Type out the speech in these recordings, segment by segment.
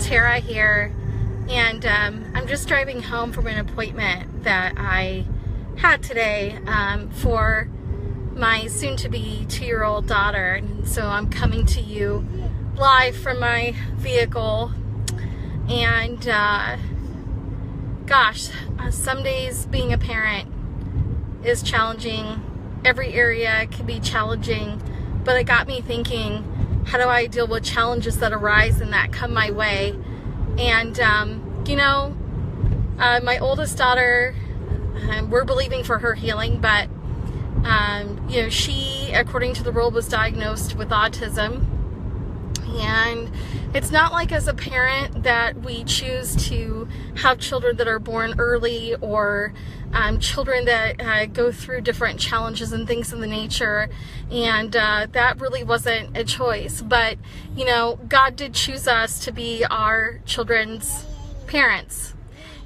Tara here, and I'm just driving home from an appointment that I had today for my soon-to-be 2-year-old daughter. And so I'm coming to you live from my vehicle, and gosh, some days being a parent is challenging. Every area can be challenging, but it got me thinking, how do I deal with challenges that arise and that come my way? And my oldest daughter, we're believing for her healing, but she, according to the world, was diagnosed with autism. And it's not like, as a parent, that we choose to have children that are born early, or children that go through different challenges and things of the nature. And that really wasn't a choice. But, God did choose us to be our children's parents.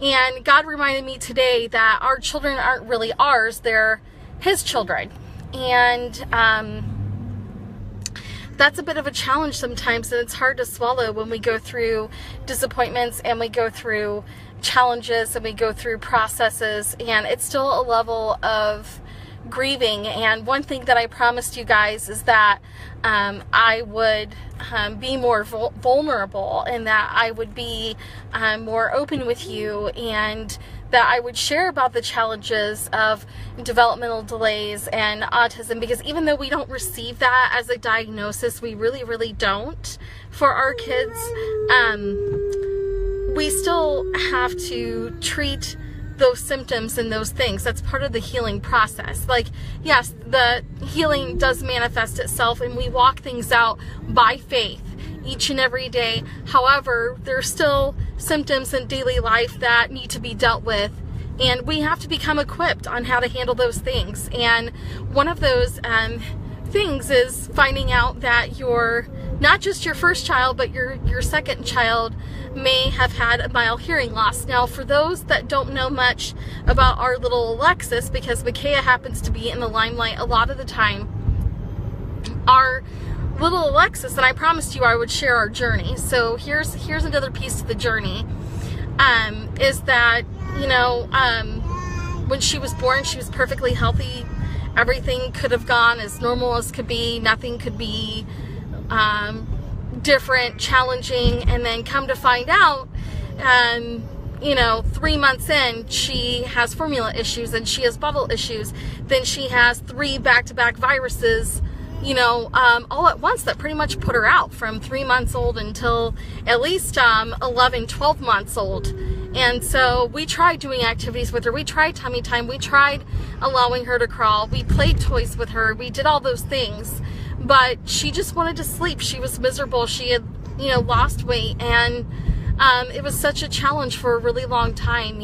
And God reminded me today that our children aren't really ours, they're His children. And that's a bit of a challenge sometimes, and it's hard to swallow when we go through disappointments and we go through challenges and we go through processes, and it's still a level of grieving. And one thing that I promised you guys is that I would be more vulnerable, and that I would be more open with you, and that I would share about the challenges of developmental delays and autism, because even though we don't receive that as a diagnosis, we really don't for our kids, we still have to treat those symptoms and those things. That's part of the healing process. Like, yes, the healing does manifest itself, and we walk things out by faith each and every day. However, there's still symptoms in daily life that need to be dealt with, and we have to become equipped on how to handle those things. And one of those things is finding out that not just your first child, but your second child may have had a mild hearing loss. Now, for those that don't know much about our little Alexis, because Micaiah happens to be in the limelight a lot of the time, our little Alexis, and I promised you I would share our journey. So here's another piece of the journey, is that, when she was born, she was perfectly healthy. Everything could have gone as normal as could be. Nothing could be different, challenging. And then come to find out, 3 months in, she has formula issues, and she has bottle issues. Then she has 3 back-to-back viruses, all at once, that pretty much put her out from 3 months old until at least 11, 12 months old. And so we tried doing activities with her. We tried tummy time. We tried allowing her to crawl. We played toys with her. We did all those things. But she just wanted to sleep. She was miserable. She had, lost weight. And it was such a challenge for a really long time.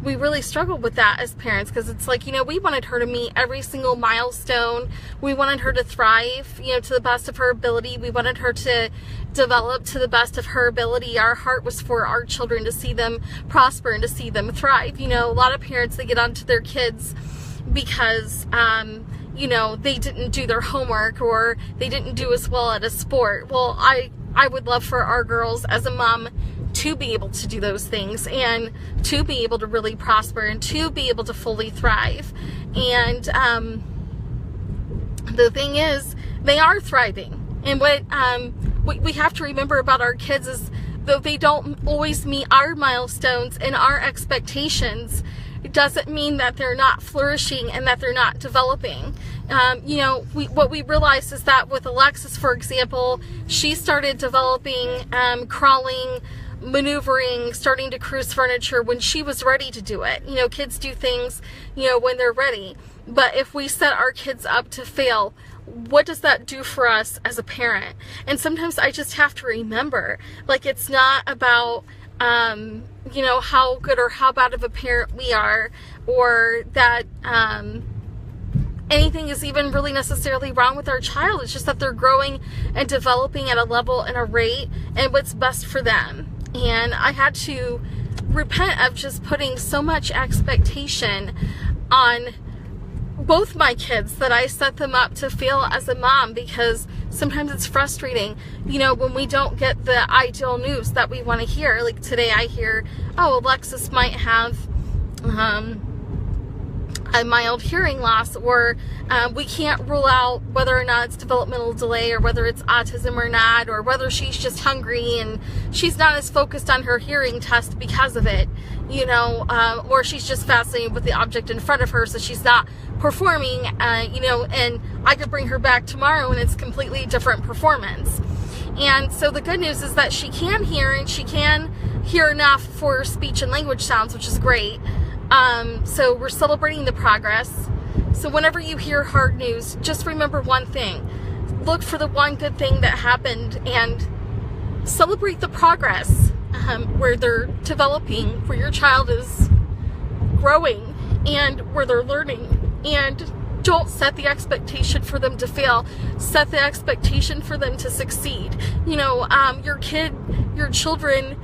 We really struggled with that as parents, because it's like, we wanted her to meet every single milestone. We wanted her to thrive, to the best of her ability. We wanted her to develop to the best of her ability. Our heart was for our children, to see them prosper and to see them thrive. A lot of parents, they get onto their kids because, they didn't do their homework, or they didn't do as well at a sport. Well, I would love for our girls, as a mom, to be able to do those things, and to be able to really prosper, and to be able to fully thrive. And the thing is, they are thriving. And what we have to remember about our kids is, though they don't always meet our milestones and our expectations, it doesn't mean that they're not flourishing and that they're not developing. What we realized is that with Alexis, for example, she started developing crawling, maneuvering, starting to cruise furniture when she was ready to do it. Kids do things, when they're ready. But if we set our kids up to fail, what does that do for us as a parent? And sometimes I just have to remember, like, it's not about, how good or how bad of a parent we are, or that anything is even really necessarily wrong with our child. It's just that they're growing and developing at a level and a rate, and what's best for them. And I had to repent of just putting so much expectation on both my kids, that I set them up to fail as a mom, because sometimes it's frustrating, you know, when we don't get the ideal news that we want to hear. Like today I hear, oh, Alexis might have a mild hearing loss, or we can't rule out whether or not it's developmental delay, or whether it's autism or not, or whether she's just hungry and she's not as focused on her hearing test because of it, you know, or she's just fascinated with the object in front of her, so she's not performing, you know, and I could bring her back tomorrow and it's completely different performance. And so the good news is that she can hear, and she can hear enough for speech and language sounds, which is great. So we're celebrating the progress. So whenever you hear hard news, just remember one thing. Look for the one good thing that happened and celebrate the progress, where they're developing, where your child is growing, and where they're learning. And don't set the expectation for them to fail. Set the expectation for them to succeed. You know, your children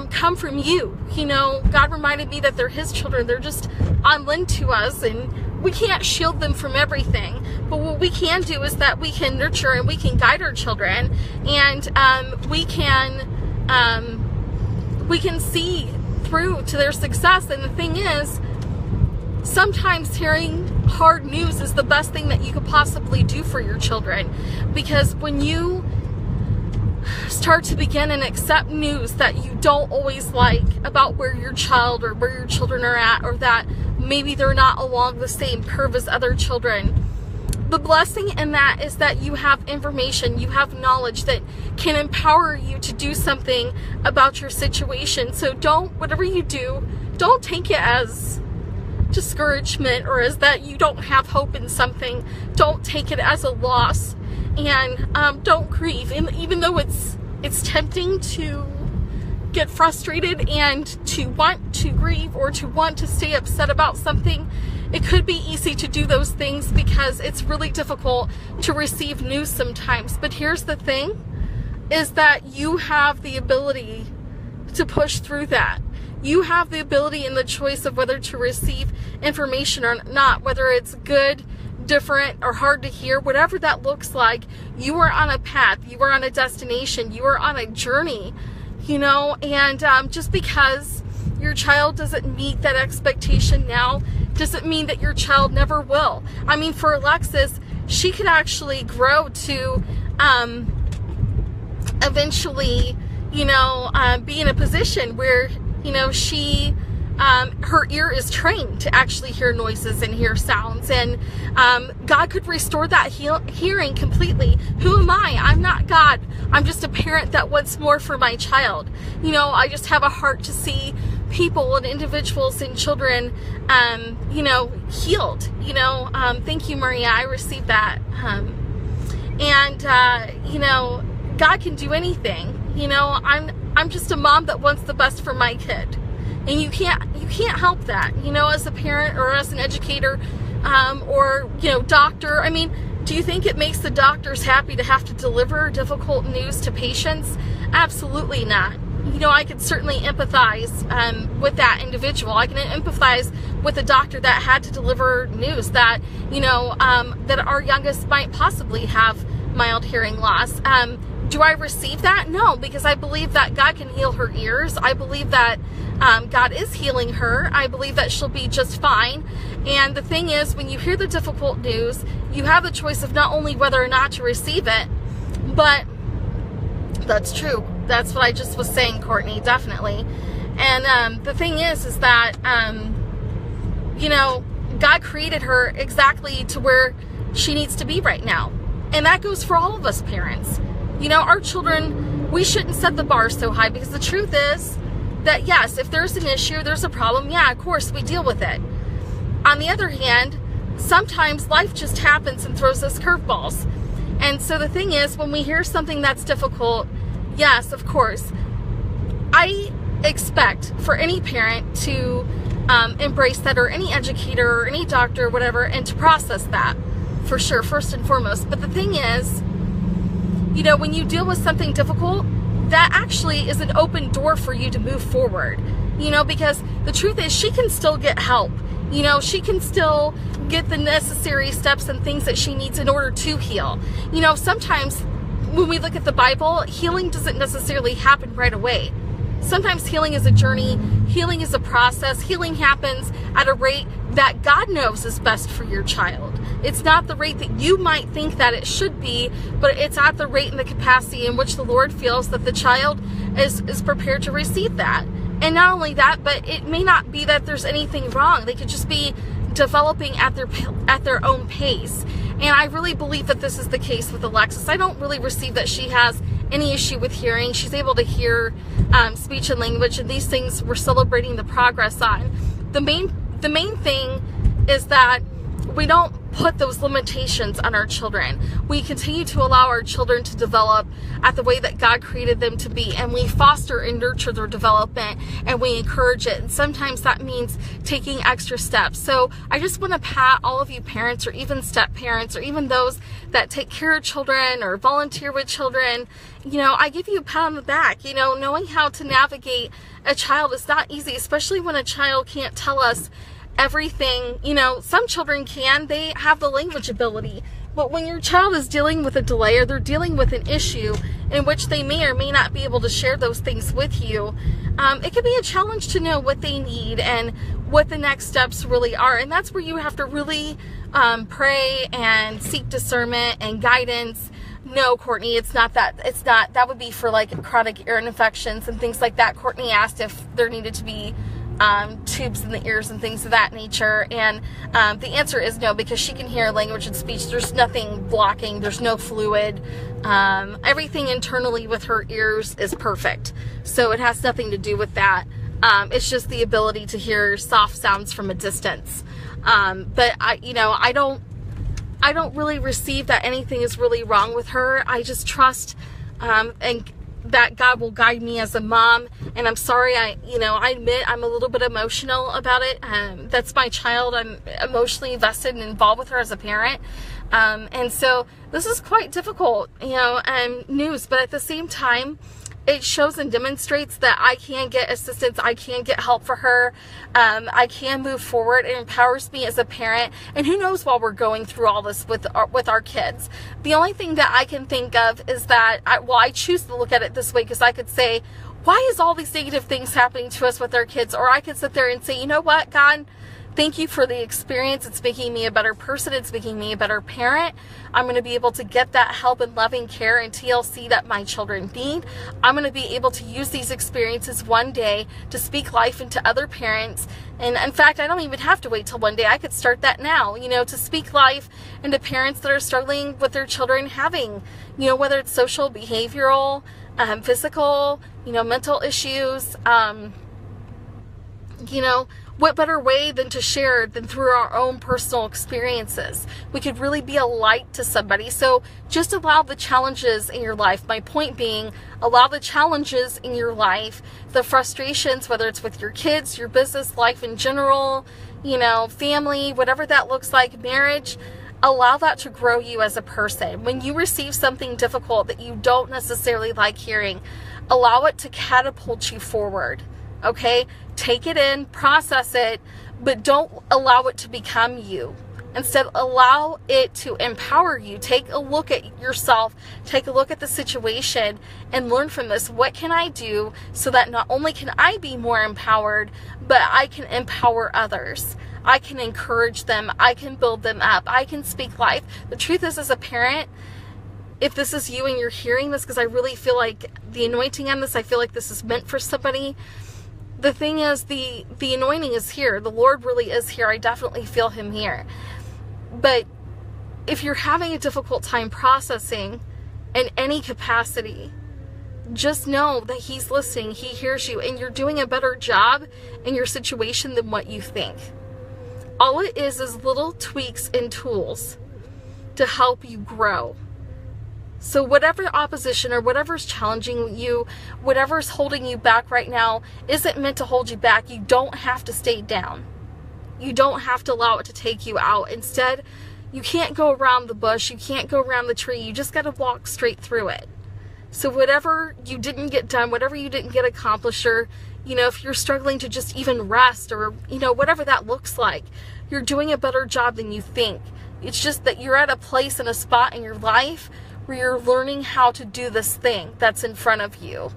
come from you. You know, God reminded me that they're His children. They're just on lend to us, and we can't shield them from everything. But what we can do is that we can nurture and we can guide our children, and we can see through to their success. And the thing is, sometimes hearing hard news is the best thing that you could possibly do for your children, because when you start to begin and accept news that you don't always like about where your child or where your children are at, or that maybe they're not along the same curve as other children, the blessing in that is that you have information, you have knowledge that can empower you to do something about your situation. So whatever you do, don't take it as discouragement or as that you don't have hope in something. Don't take it as a loss, and don't grieve. And even though it's tempting to get frustrated and to want to grieve or to want to stay upset about something, it could be easy to do those things because it's really difficult to receive news sometimes. But here's the thing, is that you have the ability to push through that. You have the ability and the choice of whether to receive information or not, whether it's good, different, or hard to hear. Whatever that looks like, you are on a path, you are on a destination, you are on a journey, you know. And just because your child doesn't meet that expectation now doesn't mean that your child never will. I mean, for Alexis, she could actually grow to eventually, you know, be in a position where, you know, she her ear is trained to actually hear noises and hear sounds, and God could restore that hearing completely. Who am I? I'm not God. I'm just a parent that wants more for my child. You know, I just have a heart to see people and individuals and children, you know, healed. You know, thank you, Maria. I received that. You know, God can do anything. You know, I'm just a mom that wants the best for my kid. And you can't help that, you know, as a parent or as an educator, or, you know, doctor. I mean, do you think it makes the doctors happy to have to deliver difficult news to patients? Absolutely not. You know, I could certainly empathize with that individual. I can empathize with a doctor that had to deliver news that, you know, that our youngest might possibly have mild hearing loss. Do I receive that? No, because I believe that God can heal her ears. I believe that God is healing her. I believe that she'll be just fine. And the thing is, when you hear the difficult news, you have the choice of not only whether or not to receive it, but that's true. That's what I just was saying, Courtney, definitely. And the thing is that, you know, God created her exactly to where she needs to be right now. And that goes for all of us parents. You know, our children, we shouldn't set the bar so high, because the truth is that, yes, if there's an issue, there's a problem, yeah, of course, we deal with it. On the other hand, sometimes life just happens and throws us curveballs. And so the thing is, when we hear something that's difficult, yes, of course, I expect for any parent to embrace that, or any educator or any doctor or whatever, and to process that, for sure, first and foremost. But the thing is, you know, when you deal with something difficult, that actually is an open door for you to move forward, you know, because the truth is she can still get help You know, she can still get the necessary steps and things that she needs in order to heal. You know, sometimes when we look at the Bible, healing doesn't necessarily happen right away. Sometimes healing is a journey, healing is a process, healing happens at a rate that God knows is best for your child. It's not the rate that you might think that it should be, but it's at the rate and the capacity in which the Lord feels that the child is prepared to receive that. And not only that, but it may not be that there's anything wrong. They could just be developing at their own pace. And I really believe that this is the case with Alexis. I don't really receive that she has any issue with hearing. She's able to hear speech and language, and these things we're celebrating the progress on. The main thing is that we don't put those limitations on our children. We continue to allow our children to develop at the way that God created them to be, and we foster and nurture their development, and we encourage it. And sometimes that means taking extra steps. So I just want to pat all of you parents, or even step parents, or even those that take care of children or volunteer with children. You know, I give you a pat on the back. You know, knowing how to navigate a child is not easy, especially when a child can't tell us everything. You know, some children can, they have the language ability, but when your child is dealing with a delay, or they're dealing with an issue in which they may or may not be able to share those things with you, it can be a challenge to know what they need and what the next steps really are. And that's where you have to really pray and seek discernment and guidance. No, Courtney, it's not that. That would be for like chronic ear infections and things like that. Courtney asked if there needed to be tubes in the ears and things of that nature, and the answer is no, because she can hear language and speech. There's nothing blocking, there's no fluid. Everything internally with her ears is perfect, so it has nothing to do with that. It's just the ability to hear soft sounds from a distance. But I don't really receive that anything is really wrong with her. I just trust and that God will guide me as a mom. And I'm sorry, I admit I'm a little bit emotional about it. That's my child. I'm emotionally invested and involved with her as a parent. And so this is quite difficult, news, but at the same time, it shows and demonstrates that I can get assistance, I can get help for her, I can move forward. It empowers me as a parent, and who knows while we're going through all this with our kids. The only thing that I can think of is that, I choose to look at it this way, because I could say, why is all these negative things happening to us with our kids? Or I could sit there and say, you know what, God, thank you for the experience. It's making me a better person. It's making me a better parent. I'm going to be able to get that help and loving care and TLC that my children need. I'm going to be able to use these experiences one day to speak life into other parents. And in fact, I don't even have to wait till one day. I could start that now, to speak life into parents that are struggling with their children having, whether it's social, behavioral, physical, mental issues, what better way than to share than through our own personal experiences? We could really be a light to somebody. So just allow the challenges in your life. My point being, allow the challenges in your life, the frustrations, whether it's with your kids, your business, life in general, family, whatever that looks like, marriage, allow that to grow you as a person. When you receive something difficult that you don't necessarily like hearing, allow it to catapult you forward. Okay? Take it in, process it, but don't allow it to become you. Instead, allow it to empower you. Take a look at yourself, take a look at the situation, and learn from this. What can I do so that not only can I be more empowered, but I can empower others? I can encourage them. I can build them up. I can speak life. The truth is, as a parent, if this is you and you're hearing this, because I really feel like the anointing on this, I feel like this is meant for somebody. The thing is, the anointing is here. The Lord really is here. I definitely feel him here. But if you're having a difficult time processing in any capacity, just know that he's listening. He hears you, and you're doing a better job in your situation than what you think. All it is little tweaks and tools to help you grow. So whatever opposition or whatever's challenging you, whatever's holding you back right now, isn't meant to hold you back. You don't have to stay down. You don't have to allow it to take you out. Instead, you can't go around the bush. You can't go around the tree. You just got to walk straight through it. So whatever you didn't get done, whatever you didn't get accomplished, or You know, if you're struggling to just even rest, or, you know, whatever that looks like, you're doing a better job than you think. It's just that you're at a place and a spot in your life where you're learning how to do this thing that's in front of you,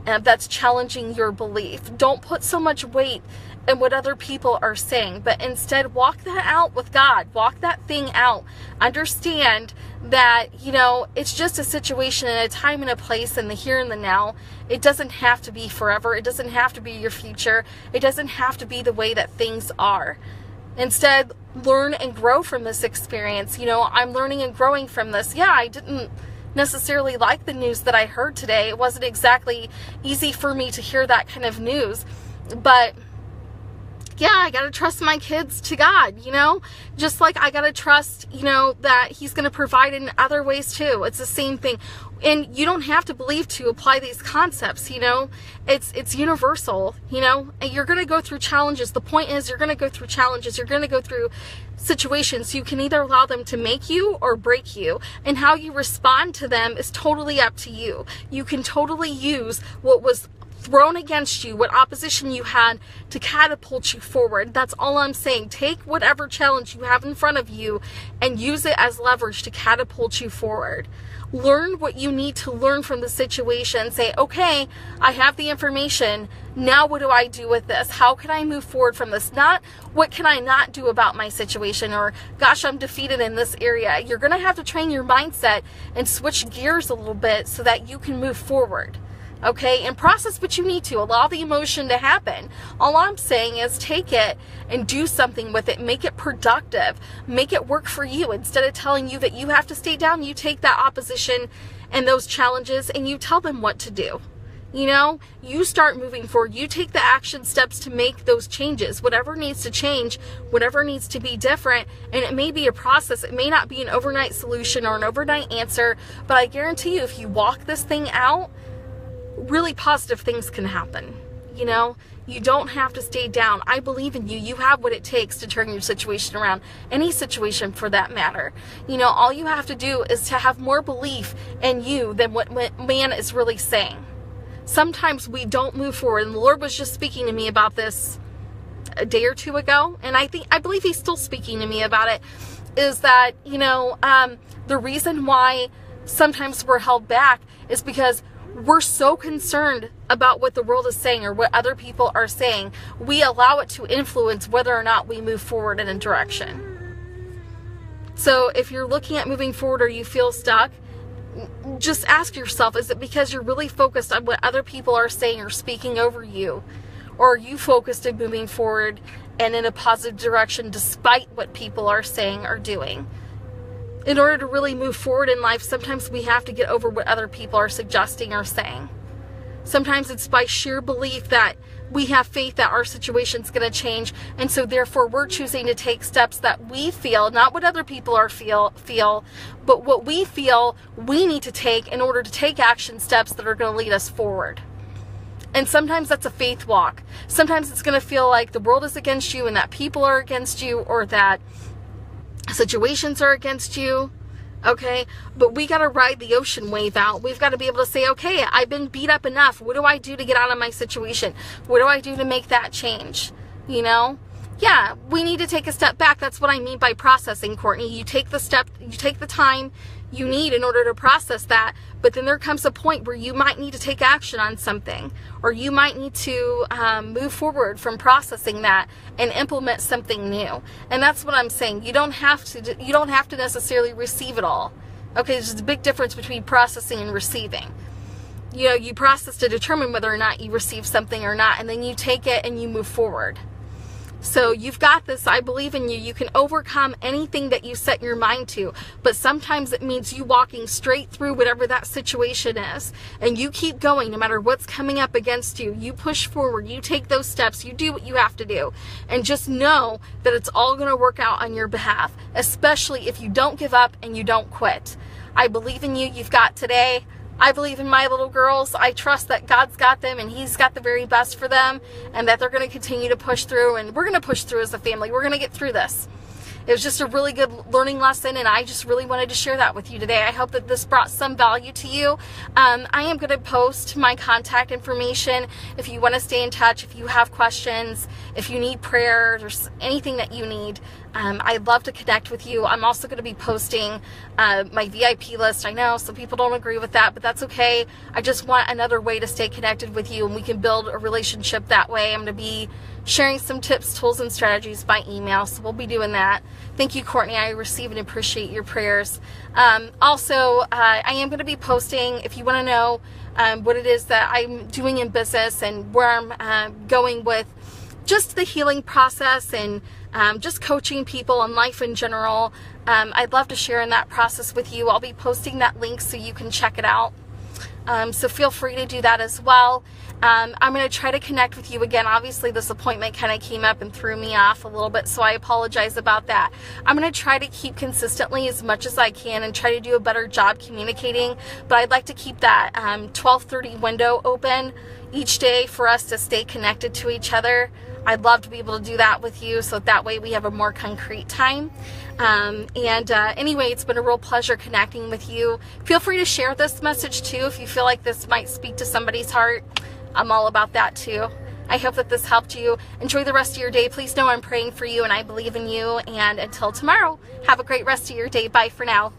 and that's challenging your belief. Don't put so much weight in what other people are saying, but instead walk that out with God. Walk that thing out. Understand that, you know, it's just a situation and a time and a place in the here and the now. It doesn't have to be forever. It doesn't have to be your future. It doesn't have to be the way that things are. Instead, learn and grow from this experience. You know, I'm learning and growing from this. Yeah, I didn't necessarily like the news that I heard today. It wasn't exactly easy for me to hear that kind of news, but yeah, I gotta trust my kids to God, you know, just like I gotta trust, you know, that He's gonna provide in other ways too. It's the same thing. And you don't have to believe to apply these concepts, you know, it's universal, you know, and you're gonna go through challenges. The point is, you're gonna go through challenges. You're gonna go through situations. You can either allow them to make you or break you, and how you respond to them is totally up to you. You can totally use what was thrown against you, what opposition you had, to catapult you forward. That's all I'm saying. Take whatever challenge you have in front of you and use it as leverage to catapult you forward. Learn what you need to learn from the situation. Say, okay, I have the information. Now what do I do with this? How can I move forward from this? Not what can I not do about my situation, or gosh, I'm defeated in this area. You're going to have to train your mindset and switch gears a little bit so that you can move forward. Okay, and process what you need to. Allow the emotion to happen. All I'm saying is take it and do something with it. Make it productive. Make it work for you. Instead of telling you that you have to stay down, you take that opposition and those challenges and you tell them what to do. You know, you start moving forward. You take the action steps to make those changes. Whatever needs to change, whatever needs to be different, and it may be a process. It may not be an overnight solution or an overnight answer, but I guarantee you, if you walk this thing out, really positive things can happen. You know, you don't have to stay down. I believe in you. You have what it takes to turn your situation around. Any situation for that matter. You know, all you have to do is to have more belief in you than what man is really saying. Sometimes we don't move forward, and the Lord was just speaking to me about this a day or two ago, and I believe He's still speaking to me about it, is that, you know, the reason why sometimes we're held back is because we're so concerned about what the world is saying or what other people are saying. We allow it to influence whether or not we move forward in a direction. So if you're looking at moving forward or you feel stuck, just ask yourself, is it because you're really focused on what other people are saying or speaking over you? Or are you focused in moving forward and in a positive direction despite what people are saying or doing? In order to really move forward in life, sometimes we have to get over what other people are suggesting or saying. Sometimes it's by sheer belief that we have faith that our situation's going to change, and so therefore we're choosing to take steps that we feel, not what other people are feel, but what we feel we need to take in order to take action steps that are going to lead us forward. And sometimes that's a faith walk. Sometimes it's going to feel like the world is against you and that people are against you, or that situations are against you, okay? But we got to ride the ocean wave out. We've got to be able to say, okay, I've been beat up enough. What do I do to get out of my situation? What do I do to make that change? You know? Yeah, we need to take a step back. That's what I mean by processing, Courtney. You take the step, you take the time you need in order to process that, but then there comes a point where you might need to take action on something, or you might need to move forward from processing that and implement something new. And that's what I'm saying. You don't have to necessarily receive it all. Okay, there's a big difference between processing and receiving. You know, you process to determine whether or not you receive something or not, and then you take it and you move forward. So you've got this. I believe in you. You can overcome anything that you set your mind to, but sometimes it means you walking straight through whatever that situation is, and you keep going no matter what's coming up against you. You push forward, you take those steps, you do what you have to do, and just know that it's all going to work out on your behalf, especially if you don't give up and you don't quit. I believe in you. You've got today. I believe in my little girls. I trust that God's got them and He's got the very best for them, and that they're going to continue to push through, and we're going to push through as a family. We're going to get through this. it was just a really good learning lesson, and I just really wanted to share that with you today. I hope that this brought some value to you. I am going to post my contact information if you want to stay in touch, if you have questions, if you need prayers or anything that you need. I'd love to connect with you. I'm also going to be posting my VIP list. I know some people don't agree with that, but that's okay. I just want another way to stay connected with you, and we can build a relationship that way. I'm going to be sharing some tips, tools, and strategies by email, so we'll be doing that. Thank you, Courtney. I receive and appreciate your prayers. Also, I am going to be posting, if you want to know what it is that I'm doing in business and where I'm going with just the healing process and just coaching people and life in general. I'd love to share in that process with you. I'll be posting that link so you can check it out. So feel free to do that as well. I'm going to try to connect with you again. Obviously, this appointment kind of came up and threw me off a little bit, so I apologize about that. I'm going to try to keep consistently as much as I can and try to do a better job communicating, but I'd like to keep that 12:30 window open each day for us to stay connected to each other. I'd love to be able to do that with you, so that way we have a more concrete time. Anyway, it's been a real pleasure connecting with you. Feel free to share this message too if you feel like this might speak to somebody's heart. I'm all about that too. I hope that this helped you. Enjoy the rest of your day. Please know I'm praying for you and I believe in you. And until tomorrow, have a great rest of your day. Bye for now.